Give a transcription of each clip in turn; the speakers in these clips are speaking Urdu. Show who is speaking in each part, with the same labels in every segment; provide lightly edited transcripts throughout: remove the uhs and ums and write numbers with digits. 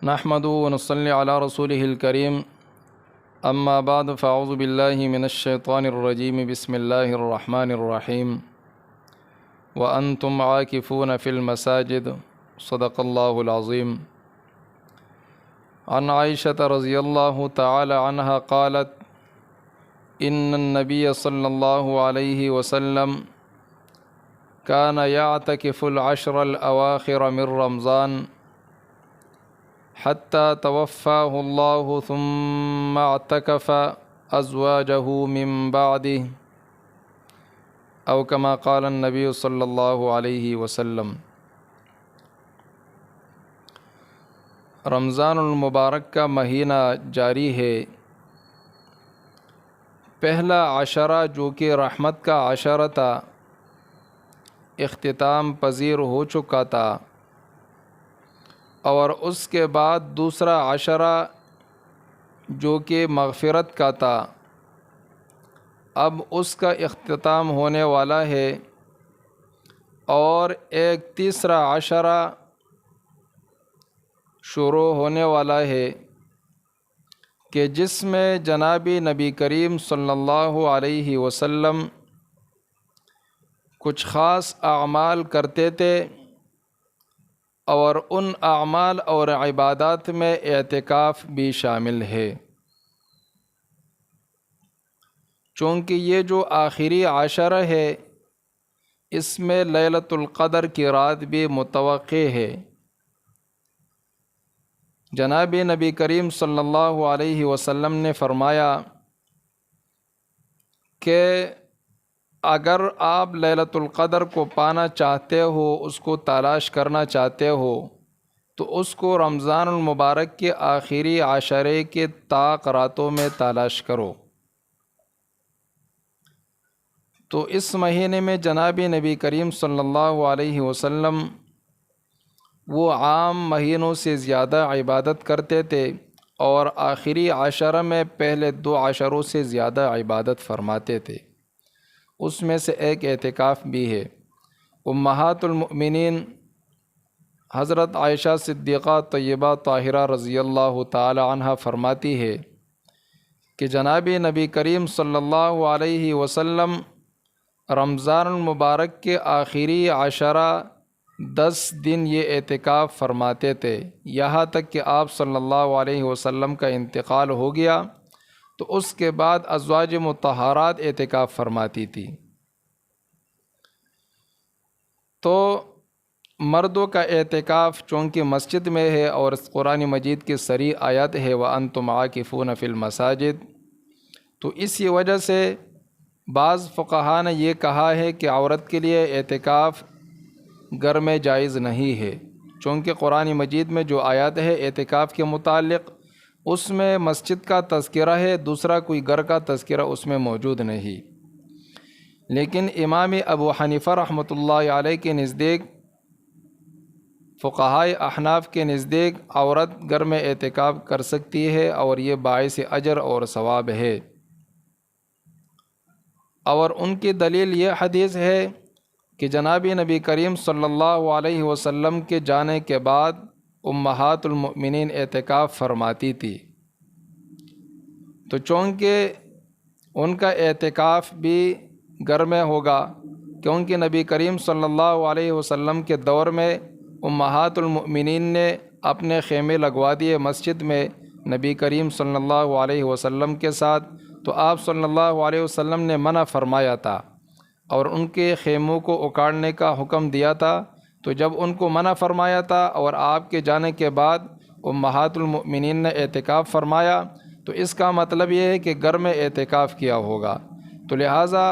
Speaker 1: نحمده ونصلي على رسوله الكريم اما بعد فاعوذ بالله من الشيطان الرجيم بسم الله الرحمن الرحيم وأنتم عاكفون في المساجد صدق الله العظيم. عن عائشة رضي الله تعالى عنها قالت إن النبي صلى الله عليه وسلم كان يعتكف العشر الأواخر من رمضان حتى توفاه الله ثم اعتكف أزواجه من بعده أو كما قال النبي صلی اللہ علیہ وسلم. رمضان المبارک کا مہینہ جاری ہے. پہلا عشرہ جو کہ رحمت کا عشرہ تھا اختتام پذیر ہو چکا تھا، اور اس کے بعد دوسرا عشرہ جو کہ مغفرت کا تھا اب اس کا اختتام ہونے والا ہے، اور ایک تیسرا عشرہ شروع ہونے والا ہے کہ جس میں جناب نبی کریم صلی اللہ علیہ وسلم کچھ خاص اعمال کرتے تھے، اور ان اعمال اور عبادات میں اعتکاف بھی شامل ہے. چونکہ یہ جو آخری عشرہ ہے اس میں لیلۃ القدر کی رات بھی متوقع ہے. جناب نبی کریم صلی اللہ علیہ وسلم نے فرمایا کہ اگر آپ لیلۃ القدر کو پانا چاہتے ہو، اس کو تلاش کرنا چاہتے ہو، تو اس کو رمضان المبارک کے آخری عشرے کے طاق راتوں میں تلاش کرو. تو اس مہینے میں جناب نبی کریم صلی اللہ علیہ وسلم وہ عام مہینوں سے زیادہ عبادت کرتے تھے، اور آخری عشرہ میں پہلے 2 عشروں سے زیادہ عبادت فرماتے تھے. اس میں سے ایک اعتکاف بھی ہے. امہات المؤمنین حضرت عائشہ صدیقہ طیبہ طاہرہ رضی اللہ تعالی عنہ فرماتی ہے کہ جناب نبی کریم صلی اللہ علیہ وسلم رمضان المبارک کے آخری عشرہ 10 دن یہ اعتکاف فرماتے تھے، یہاں تک کہ آپ صلی اللہ علیہ وسلم کا انتقال ہو گیا تو اس کے بعد ازواج مطہرات اعتکاف فرماتی تھی. تو مردوں کا اعتکاف چونکہ مسجد میں ہے، اور اس قرآن مجید کی صریح آیت ہے وَأَنْتُمْ عَاكِفُونَ فِي الْمَسَاجِدِ، تو اسی وجہ سے بعض فقہاء نے یہ کہا ہے کہ عورت کے لیے اعتکاف گھر میں جائز نہیں ہے، چونکہ قرآن مجید میں جو آیات ہے اعتکاف کے متعلق اس میں مسجد کا تذکرہ ہے، دوسرا کوئی گھر کا تذکرہ اس میں موجود نہیں. لیکن امام ابو حنیفہ رحمۃ اللہ علیہ کے نزدیک، فقہاء احناف کے نزدیک عورت گھر میں اعتکاف کر سکتی ہے، اور یہ باعث اجر اور ثواب ہے. اور ان کی دلیل یہ حدیث ہے کہ جناب نبی کریم صلی اللہ علیہ وسلم کے جانے کے بعد امہات المؤمنین اعتکاف فرماتی تھی. تو چونکہ ان کا اعتکاف بھی گھر میں ہوگا، کیونکہ نبی کریم صلی اللہ علیہ وسلم کے دور میں امہات المؤمنین نے اپنے خیمے لگوا دیے مسجد میں نبی کریم صلی اللہ علیہ وسلم کے ساتھ، تو آپ صلی اللہ علیہ وسلم نے منع فرمایا تھا اور ان کے خیموں کو اکاڑنے کا حکم دیا تھا. تو جب ان کو منع فرمایا تھا اور آپ کے جانے کے بعد امہات المؤمنین نے اعتکاف فرمایا، تو اس کا مطلب یہ ہے کہ گھر میں اعتکاف کیا ہوگا. تو لہٰذا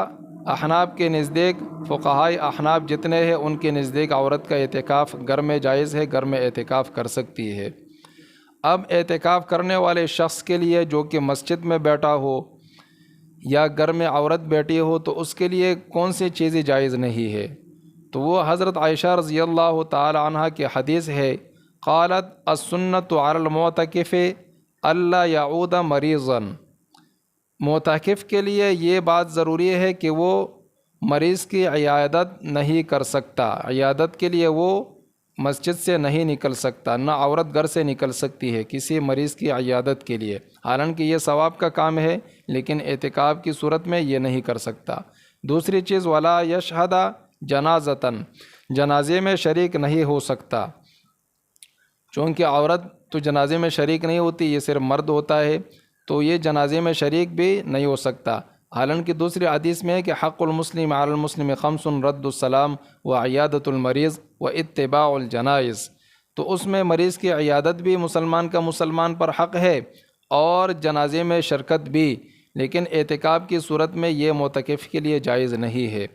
Speaker 1: احناف کے نزدیک، فقہاء احناف جتنے ہیں ان کے نزدیک عورت کا اعتکاف گھر میں جائز ہے، گھر میں اعتکاف کر سکتی ہے. اب اعتکاف کرنے والے شخص کے لیے جو کہ مسجد میں بیٹھا ہو یا گھر میں عورت بیٹھی ہو، تو اس کے لیے کون سی چیزیں جائز نہیں ہے؟ تو وہ حضرت عائشہ رضی اللہ تعالی عنہ کی حدیث ہے، قالت السنۃ علی المعتکف الا یعود مریضا. معتکف کے لیے یہ بات ضروری ہے کہ وہ مریض کی عیادت نہیں کر سکتا، عیادت کے لیے وہ مسجد سے نہیں نکل سکتا، نہ عورت گھر سے نکل سکتی ہے کسی مریض کی عیادت کے لیے، حالانکہ یہ ثواب کا کام ہے، لیکن اعتکاف کی صورت میں یہ نہیں کر سکتا۔ دوسری چیز ولا یشہد جنازتاً، جنازے میں شریک نہیں ہو سکتا، چونکہ عورت تو جنازے میں شریک نہیں ہوتی، یہ صرف مرد ہوتا ہے، تو یہ جنازے میں شریک بھی نہیں ہو سکتا۔ حالانکہ دوسری حدیث میں ہے کہ حق المسلم علی المسلم خمس رد السلام و عیادت المریض و اتباع الجنائز، تو اس میں مریض کی عیادت بھی مسلمان کا مسلمان پر حق ہے اور جنازے میں شرکت بھی، لیکن اعتکاف کی صورت میں یہ معتکف کے لیے جائز نہیں ہے۔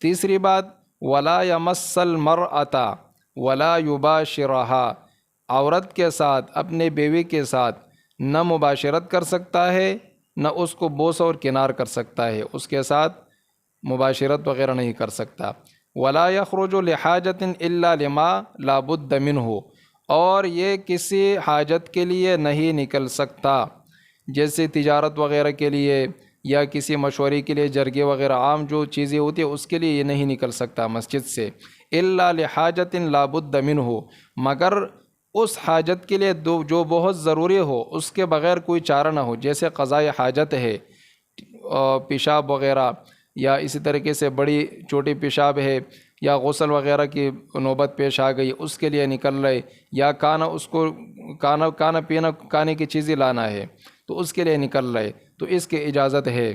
Speaker 1: تیسری بات ولا یمس المرأۃ ولا یباشرھا، عورت کے ساتھ اپنے بیوی کے ساتھ نہ مباشرت کر سکتا ہے، نہ اس کو بوس اور کنار کر سکتا ہے، اس کے ساتھ مباشرت وغیرہ نہیں کر سکتا۔ ولا یخرج لحاجۃ الا لما لا بد منہ، اور یہ کسی حاجت کے لیے نہیں نکل سکتا، جیسے تجارت وغیرہ کے لیے یا کسی مشورے کے لیے، جرگے وغیرہ عام جو چیزیں ہوتی ہیں اس کے لیے یہ نہیں نکل سکتا مسجد سے، الا لحاجۃ لا بد منہ، مگر اس حاجت کے لیے جو بہت ضروری ہو، اس کے بغیر کوئی چارہ نہ ہو، جیسے قضاء حاجت ہے، پیشاب وغیرہ، یا اسی طریقے سے بڑی چھوٹی پیشاب ہے، یا غسل وغیرہ کی نوبت پیش آ گئی اس کے لیے نکل رہے، یا اس کو کھانے کی چیزیں لانا ہے تو اس کے لیے نکل رہے، تو اس کی اجازت ہے۔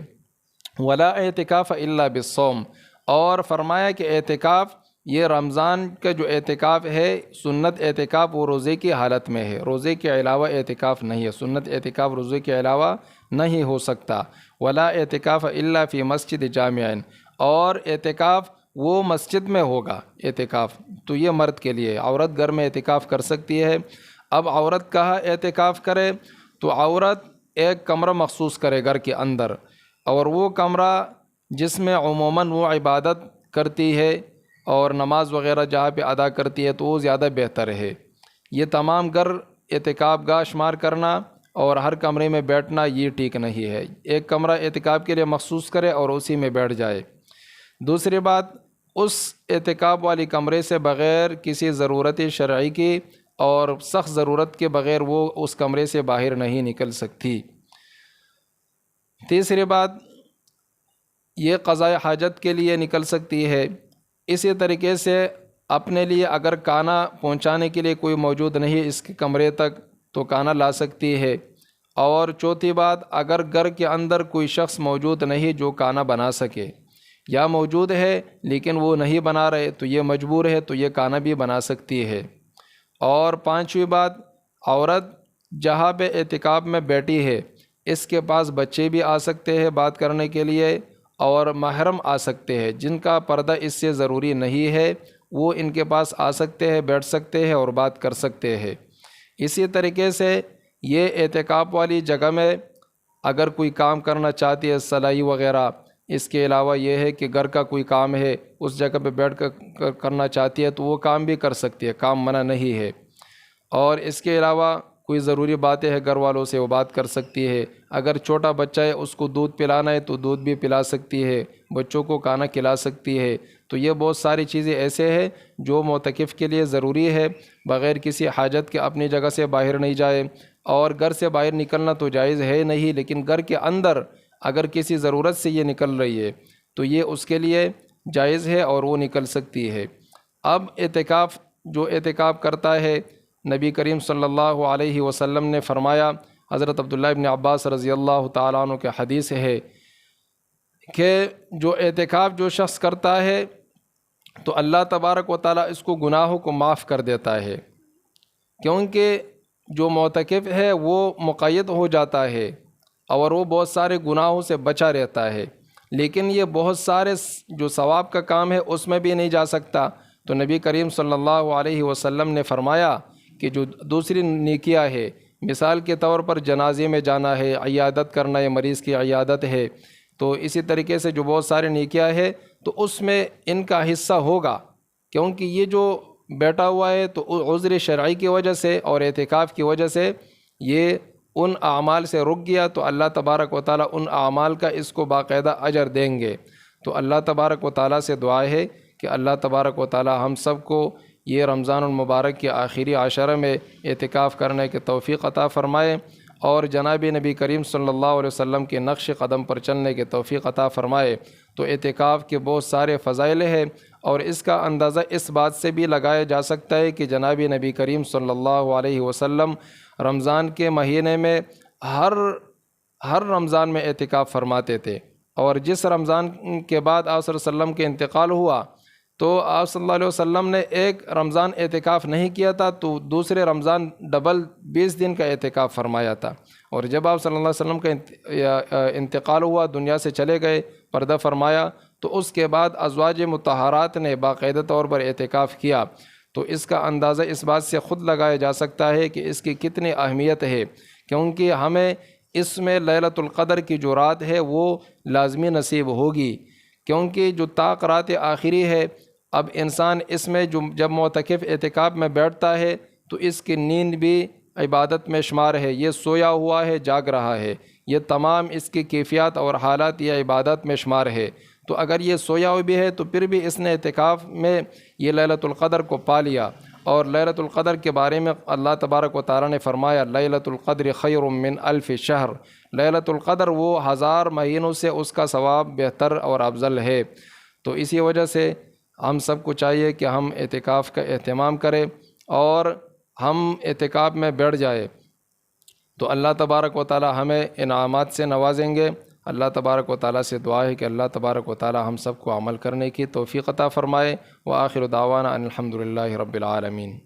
Speaker 1: ولا اعتکاف الا بالصوم، اور فرمایا کہ اعتکاف یہ رمضان کا جو اعتکاف ہے، سنت اعتکاف وہ روزے کی حالت میں ہے، روزے کے علاوہ اعتکاف نہیں ہے، سنت اعتکاف روزے کے علاوہ نہیں ہو سکتا۔ ولا اعتکاف الا فی مسجد جامع، اور اعتکاف وہ مسجد میں ہوگا اعتکاف، تو یہ مرد کے لیے، عورت گھر میں اعتکاف کر سکتی ہے۔ اب عورت کہاں اعتکاف کرے؟ تو عورت ایک کمرہ مخصوص کرے گھر کے اندر، اور وہ کمرہ جس میں عموماً وہ عبادت کرتی ہے اور نماز وغیرہ جہاں پہ ادا کرتی ہے تو وہ زیادہ بہتر ہے۔ یہ تمام گھر اعتکاف گاہ شمار کرنا اور ہر کمرے میں بیٹھنا یہ ٹھیک نہیں ہے، ایک کمرہ اعتکاف کے لیے مخصوص کرے اور اسی میں بیٹھ جائے۔ دوسری بات، اس اعتکاف والی کمرے سے بغیر کسی ضرورت شرعی کی اور سخت ضرورت کے بغیر وہ اس کمرے سے باہر نہیں نکل سکتی۔ تیسری بات، یہ قضاء حاجت کے لیے نکل سکتی ہے، اسی طریقے سے اپنے لیے اگر کھانا پہنچانے کے لیے کوئی موجود نہیں اس کے کمرے تک تو کھانا لا سکتی ہے۔ اور چوتھی بات، اگر گھر کے اندر کوئی شخص موجود نہیں جو کھانا بنا سکے، یا موجود ہے لیکن وہ نہیں بنا رہے تو یہ مجبور ہے تو یہ کھانا بھی بنا سکتی ہے۔ اور پانچویں بات، عورت جہاں پہ اعتکاف میں بیٹھی ہے اس کے پاس بچے بھی آ سکتے ہیں بات کرنے کے لیے، اور محرم آ سکتے ہیں جن کا پردہ اس سے ضروری نہیں ہے، وہ ان کے پاس آ سکتے ہیں، بیٹھ سکتے ہیں اور بات کر سکتے ہیں۔ اسی طریقے سے یہ اعتکاف والی جگہ میں اگر کوئی کام کرنا چاہتی ہے، سلائی وغیرہ، اس کے علاوہ یہ ہے کہ گھر کا کوئی کام ہے اس جگہ پہ بیٹھ کر کرنا چاہتی ہے تو وہ کام بھی کر سکتی ہے، کام منع نہیں ہے۔ اور اس کے علاوہ کوئی ضروری باتیں ہیں گھر والوں سے وہ بات کر سکتی ہے، اگر چھوٹا بچہ ہے اس کو دودھ پلانا ہے تو دودھ بھی پلا سکتی ہے، بچوں کو کھانا کھلا سکتی ہے۔ تو یہ بہت ساری چیزیں ایسے ہیں جو معتکف کے لیے ضروری ہے، بغیر کسی حاجت کے اپنی جگہ سے باہر نہیں جائے، اور گھر سے باہر نکلنا تو جائز ہے نہیں، لیکن گھر کے اندر اگر کسی ضرورت سے یہ نکل رہی ہے تو یہ اس کے لیے جائز ہے اور وہ نکل سکتی ہے۔ اب اعتکاف جو اعتکاف کرتا ہے، نبی کریم صلی اللہ علیہ وسلم نے فرمایا، حضرت عبداللہ ابن عباس رضی اللہ تعالیٰ عنہ کے حدیث ہے کہ جو اعتکاف جو شخص کرتا ہے تو اللہ تبارک و تعالیٰ اس کو گناہوں کو معاف کر دیتا ہے، کیونکہ جو معتکف ہے وہ مقید ہو جاتا ہے اور وہ بہت سارے گناہوں سے بچا رہتا ہے، لیکن یہ بہت سارے جو ثواب کا کام ہے اس میں بھی نہیں جا سکتا۔ تو نبی کریم صلی اللہ علیہ وسلم نے فرمایا کہ جو دوسری نیکیاں ہے، مثال کے طور پر جنازے میں جانا ہے، عیادت کرنا ہے، مریض کی عیادت ہے، تو اسی طریقے سے جو بہت سارے نیکیاں ہے تو اس میں ان کا حصہ ہوگا، کیونکہ یہ جو بیٹھا ہوا ہے تو عذر شرعی کی وجہ سے اور اعتکاف کی وجہ سے یہ ان اعمال سے رک گیا، تو اللہ تبارک و تعالیٰ ان اعمال کا اس کو باقاعدہ اجر دیں گے۔ تو اللہ تبارک و تعالیٰ سے دعا ہے کہ اللہ تبارک و تعالیٰ ہم سب کو یہ رمضان المبارک کے آخری عشرہ میں اعتکاف کرنے کے توفیق عطا فرمائے، اور جناب نبی کریم صلی اللہ علیہ وسلم کے نقش قدم پر چلنے کے توفیق عطا فرمائے۔ تو اعتکاف کے بہت سارے فضائل ہیں، اور اس کا اندازہ اس بات سے بھی لگایا جا سکتا ہے کہ جناب نبی کریم صلی اللہ علیہ وسلم رمضان کے مہینے میں ہر رمضان میں اعتکاف فرماتے تھے، اور جس رمضان کے بعد آپ صلی اللہ علیہ وسلم کے انتقال ہوا تو آپ صلی اللہ علیہ وسلم نے ایک رمضان اعتکاف نہیں کیا تھا، تو دوسرے رمضان ڈبل 20 دن کا اعتکاف فرمایا تھا، اور جب آپ صلی اللہ علیہ وسلم کا انتقال ہوا، دنیا سے چلے گئے، پردہ فرمایا، تو اس کے بعد ازواج مطہرات نے باقاعدہ طور پر اعتکاف کیا۔ تو اس کا اندازہ اس بات سے خود لگایا جا سکتا ہے کہ اس کی کتنی اہمیت ہے، کیونکہ ہمیں اس میں لیلۃ القدر کی جو رات ہے وہ لازمی نصیب ہوگی، کیونکہ جو طاق رات آخری ہے، اب انسان اس میں جب معتکف اعتکاف میں بیٹھتا ہے تو اس کی نیند بھی عبادت میں شمار ہے، یہ سویا ہوا ہے، جاگ رہا ہے، یہ تمام اس کی کیفیات اور حالات یہ عبادت میں شمار ہے۔ تو اگر یہ سویا ہوا بھی ہے تو پھر بھی اس نے اعتکاف میں یہ لیلۃ القدر کو پا لیا، اور لیلۃ القدر کے بارے میں اللہ تبارک و تعالیٰ نے فرمایا لیلۃ القدر خیر من الف شہر، لیلۃ القدر وہ 1000 مہینوں سے اس کا ثواب بہتر اور افضل ہے۔ تو اسی وجہ سے ہم سب کو چاہیے کہ ہم اعتکاف کا اہتمام کریں اور ہم اعتکاف میں بیٹھ جائے، تو اللہ تبارک و تعالیٰ ہمیں انعامات سے نوازیں گے۔ اللہ تبارک و تعالیٰ سے دعا ہے کہ اللہ تبارک و تعالیٰ ہم سب کو عمل کرنے کی توفیق عطا فرمائے۔ وآخر دعوانا ان الحمد للہ رب العالمین۔